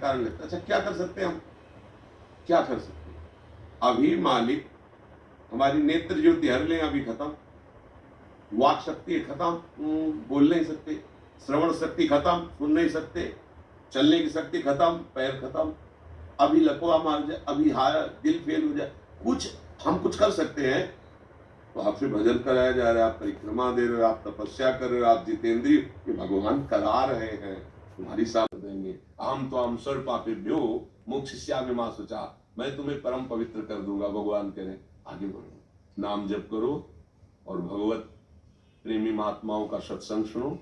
कारण लगता है। अच्छा क्या कर सकते हैं हम, क्या कर सकते हैं? अभी मालिक हमारी नेत्र ज्योति हर लें, अभी खत्म, वाक शक्ति खत्म, बोल नहीं सकते, श्रवण शक्ति खत्म, सुन नहीं सकते, चलने की शक्ति खत्म, पैर खत्म, अभी लकवा मार जाए, अभी हार दिल फेल हो जाए, कुछ हम कुछ कर सकते हैं? तो आपसे भजन कराया जा रहा है, आप परिक्रमा दे रहे हो, आप तपस्या कर रहे हो, आप जितेंद्रिय, ये भगवान करा रहे हैं, तुम्हारी साथ देंगे। हम तो हम सर्व पापेभ्यो मोक्षयिष्यामि मा शुचा, मैं तुम्हें परम पवित्र कर दूंगा, भगवान कह रहे। आगे बढ़ो, नाम जप करो और भगवत प्रेमी महात्माओं का सत्संग सुनो,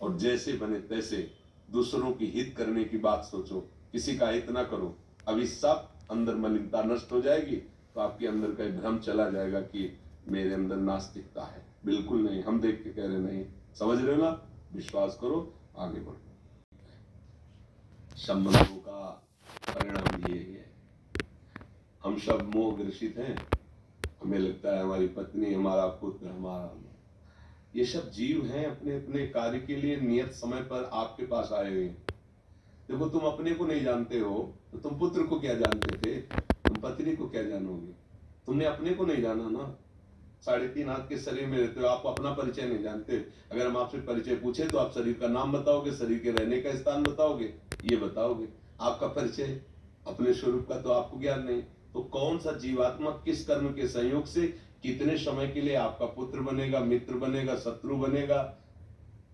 और जैसे बने तैसे दूसरों की हित करने की बात सोचो, किसी का हित ना करो। अभी सब अंदर मलिनता नष्ट हो जाएगी तो आपके अंदर का भ्रम चला जाएगा कि मेरे अंदर नास्तिकता है। बिल्कुल नहीं, हम देख के कह रहे नहीं, समझ रहे हो ना? विश्वास करो, आगे बढ़ो। संबंधों का परिणाम ये है, हम सब मोह ग्रसित हैं, हमें लगता है हमारी पत्नी, हमारा पुत्र, हमारा, ये सब जीव हैं अपने अपने कार्य के लिए नियत समय पर आपके पास आए हुए। देखो, तुम अपने को नहीं जानते हो तो तुम पुत्र को क्या जानते थे, तुम पत्नी को क्या जानोगे? तुमने अपने को नहीं जाना ना। 3.5 हाथ के शरीर में रहते हो, आप अपना परिचय नहीं जानते। अगर हम आपसे परिचय पूछे तो आप शरीर का नाम बताओगे, शरीर के रहने का स्थान बताओगे, ये बताओगे। आपका परिचय अपने स्वरूप का तो आपको ज्ञान नहीं। तो कौन सा जीवात्मा किस कर्म के संयोग से कितने समय के लिए आपका पुत्र बनेगा, मित्र बनेगा, शत्रु बनेगा,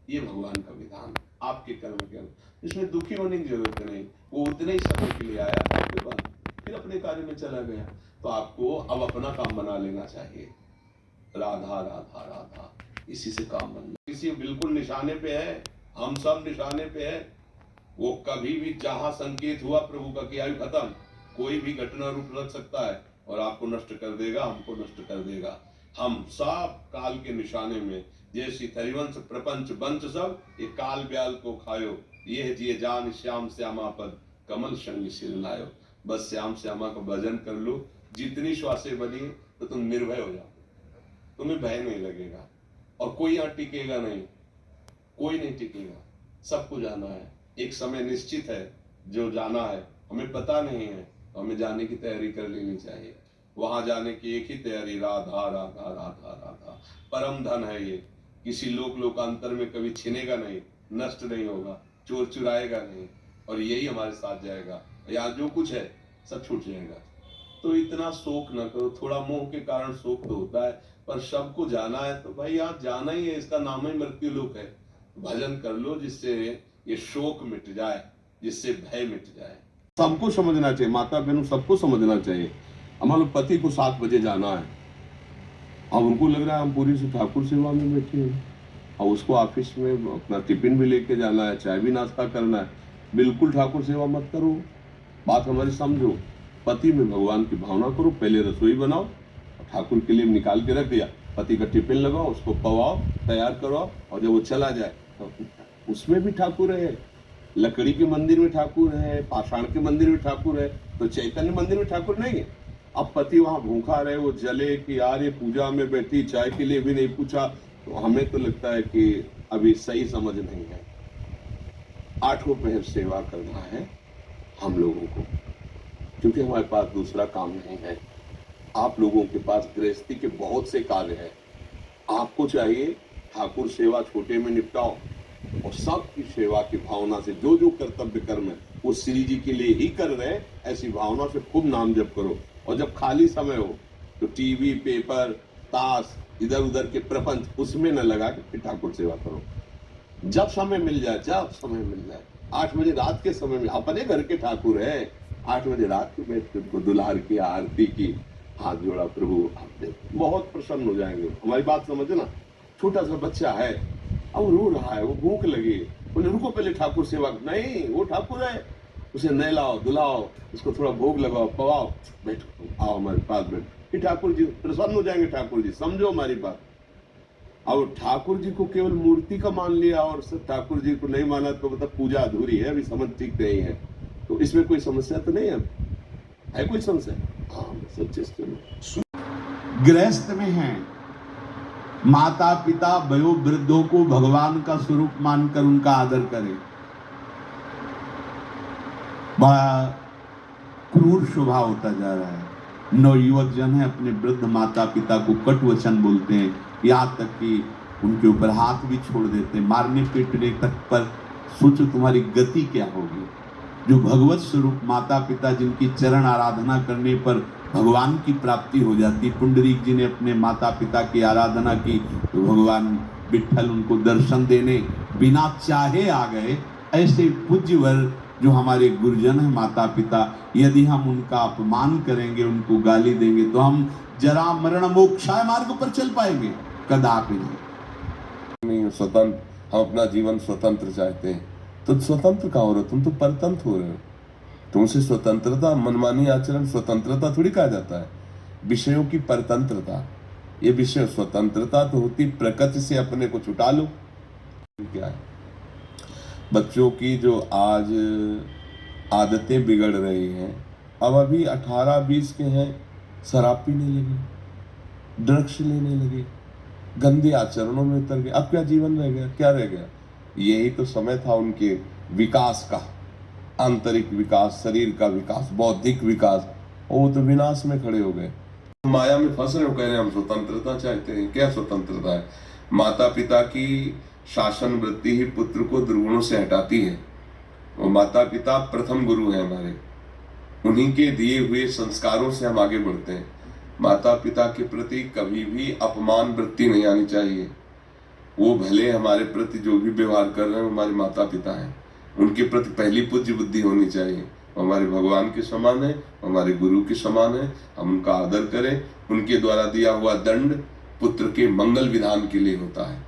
ये भगवान का विधान, आपके कर्म के अनुसार। इसमें दुखी होने की जरूरत नहीं, वो उतने ही समय के लिए आया आपके पास, फिर अपने कार्य में चला गया। तो आपको अब अपना काम बना लेना चाहिए। राधा राधा राधा, इसी से काम बनना। किसी बिल्कुल निशाने पे है, हम सब निशाने पे है। वो कभी भी जहां संकेत हुआ प्रभु का कि आयु खत्म, कोई भी घटना रूप लग सकता है और आपको नष्ट कर देगा, हमको नष्ट कर देगा। हम सब काल के निशाने में, जैसी थरिवंश प्रपंच बंच सब, ये काल ब्याल को खायो, ये जिए जान श्याम श्यामा पद कमल संग सिर लायो। बस श्याम श्यामा का भजन कर लो, जितनी श्वासें बनी तो तुम निर्भय हो जाओ, तुम्हें भय नहीं लगेगा। और कोई यहाँ टिकेगा नहीं, कोई नहीं टिकेगा, सबको जाना है। एक समय निश्चित है, जो जाना है हमें पता नहीं है, तो हमें जाने की तैयारी कर लेनी चाहिए। वहां जाने की एक ही तैयारी, राधा राधा राधा राधा। परम धन है ये, किसी लोकांतर में कभी छिनेगा नहीं, नष्ट नहीं होगा, चोर चुराएगा नहीं, और यही हमारे साथ जाएगा। यहाँ जो कुछ है सब छूट जाएगा। तो इतना शोक न करो, थोड़ा मोह के कारण शोक तो होता है, पर सबको जाना है तो भाई यहाँ जाना ही है, इसका नाम ही मृत्यु लोक है। भजन कर लो जिससे ये शोक मिट जाए, जिससे भय मिट जाए। सबको समझना चाहिए, माता बहनों सबको समझना चाहिए। हमारे पति को 7 बजे जाना है, अब उनको लग रहा है हम पूरी से ठाकुर सेवा में बैठे हैं, और उसको ऑफिस में अपना टिफिन भी लेके जाना है, चाय भी नाश्ता करना है। बिल्कुल ठाकुर सेवा मत करो, बात हमारी समझो। पति में भगवान की भावना करो, पहले रसोई बनाओ, ठाकुर के लिए निकाल के रख दिया, पति का टिफिन लगाओ, उसको पवाओ, तैयार करो, और जब वो चला जाए तो उसमें भी ठाकुर है। लकड़ी के मंदिर में ठाकुर है, पाषाण के मंदिर में ठाकुर है, तो चैतन्य मंदिर में ठाकुर नहीं है। अब पति वहां भूखा रहे, वो जले कि यार ये पूजा में बैठी, चाय के लिए भी नहीं पूछा, तो हमें तो लगता है कि अभी सही समझ नहीं है। 8 पहर सेवा करना है हम लोगों को, क्योंकि हमारे पास दूसरा काम नहीं है। आप लोगों के पास गृहस्थी के बहुत से कार्य हैं, आपको चाहिए ठाकुर सेवा छोटे में निपटाओ, और सबकी सेवा की भावना से जो जो कर्तव्य कर्म है वो श्री जी के लिए ही कर रहे हैं, ऐसी भावना से खूब नाम जप करो। और जब खाली समय हो तो टीवी, पेपर, ताश, इधर उधर के प्रपंच, उसमें न लगा के फिर ठाकुर सेवा करो। जब समय मिल जाए, जब समय मिल जाए, 8 बजे रात के समय में अपने घर के ठाकुर है, 8 बजे रात को बैठ के उनको दुलार की, आरती की, हाथ जोड़ा, प्रभु आपने, बहुत प्रसन्न हो जाएंगे। हमारी बात समझना। छोटा सा बच्चा है, अब रो रहा है, वो भूख लगी, बोले रुको पहले ठाकुर सेवा, नहीं वो ठाकुर है, उसे नहलाओ धुलाओ, उसको थोड़ा भोग लगाओ, पवाओ, बैठो, आओ हमारे पास बैठो, फिर ठाकुर जी प्रसन्न हो जाएंगे। ठाकुर जी समझो हमारी बात। अब ठाकुर जी को केवल मूर्ति का मान लिया और ठाकुर जी को नहीं माना तो मतलब पूजा अधूरी है, अभी समझ ठीक नहीं है। तो इसमें कोई समस्या तो नहीं है कोई समस्या? हाँ, गृहस्थ में है, माता पिता वयो वृद्धों को भगवान का स्वरूप मानकर उनका आदर करें। बड़ा क्रूर स्वभाव होता जा रहा है। नवयुवक जन है अपने वृद्ध माता पिता को कट वचन बोलते हैं, यहाँ तक कि उनके ऊपर हाथ भी छोड़ देते हैं, मारने पीटने तक पर। सोचो तुम्हारी गति क्या होगी। जो भगवत स्वरूप माता पिता जिनकी चरण आराधना करने पर भगवान की प्राप्ति हो जाती। पुंडरीक जी ने अपने माता पिता की आराधना की तो भगवान विठ्ठल उनको दर्शन देने बिना चाहे आ गए। ऐसे पूज्यवर जो हमारे गुरुजन हैं माता पिता, यदि हम उनका अपमान करेंगे, उनको गाली देंगे तो हम जरा मरण मोक्षाय मार्ग पर चल पाएंगे? कदापि नहीं। स्वतंत्र, हम अपना जीवन स्वतंत्र चाहते हैं तो स्वतंत्र कहाँ हो रहे हो? तुम तो परतंत्र हो रहे हो। तुमसे स्वतंत्रता, मनमानी आचरण स्वतंत्रता थोड़ी कहा जाता है। विषयों की परतंत्रता, ये विषय स्वतंत्रता तो होती प्रकृति से अपने को छुटा लो। क्या है बच्चों की जो आज आदतें बिगड़ रही हैं, अब अभी 18-20 के हैं, शराब पीने लगे, ड्रग्स लेने लगे, गंदे आचरणों में उतर गए। अब क्या जीवन रह गया? क्या रह गया? यही तो समय था उनके विकास का, आंतरिक विकास, शरीर का विकास, बौद्धिक विकास। वो तो विनाश में खड़े हो गए। माया में फंस रहे हो, कह रहे हैं हम स्वतंत्रता चाहते हैं। क्या स्वतंत्रता है? माता पिता की शासन वृत्ति ही पुत्र को दुर्गुणों से हटाती है। वो माता पिता प्रथम गुरु हैं हमारे, उन्हीं के दिए हुए संस्कारों से हम आगे बढ़ते हैं। माता पिता के प्रति कभी भी अपमान वृत्ति नहीं आनी चाहिए। वो भले हमारे प्रति जो भी व्यवहार कर रहे हैं, हमारे माता पिता हैं, उनके प्रति पहली पूज्य बुद्धि होनी चाहिए। हमारे भगवान के समान है, हमारे गुरु के समान है, हम उनका आदर करें। उनके द्वारा दिया हुआ दंड पुत्र के मंगल विधान के लिए होता है।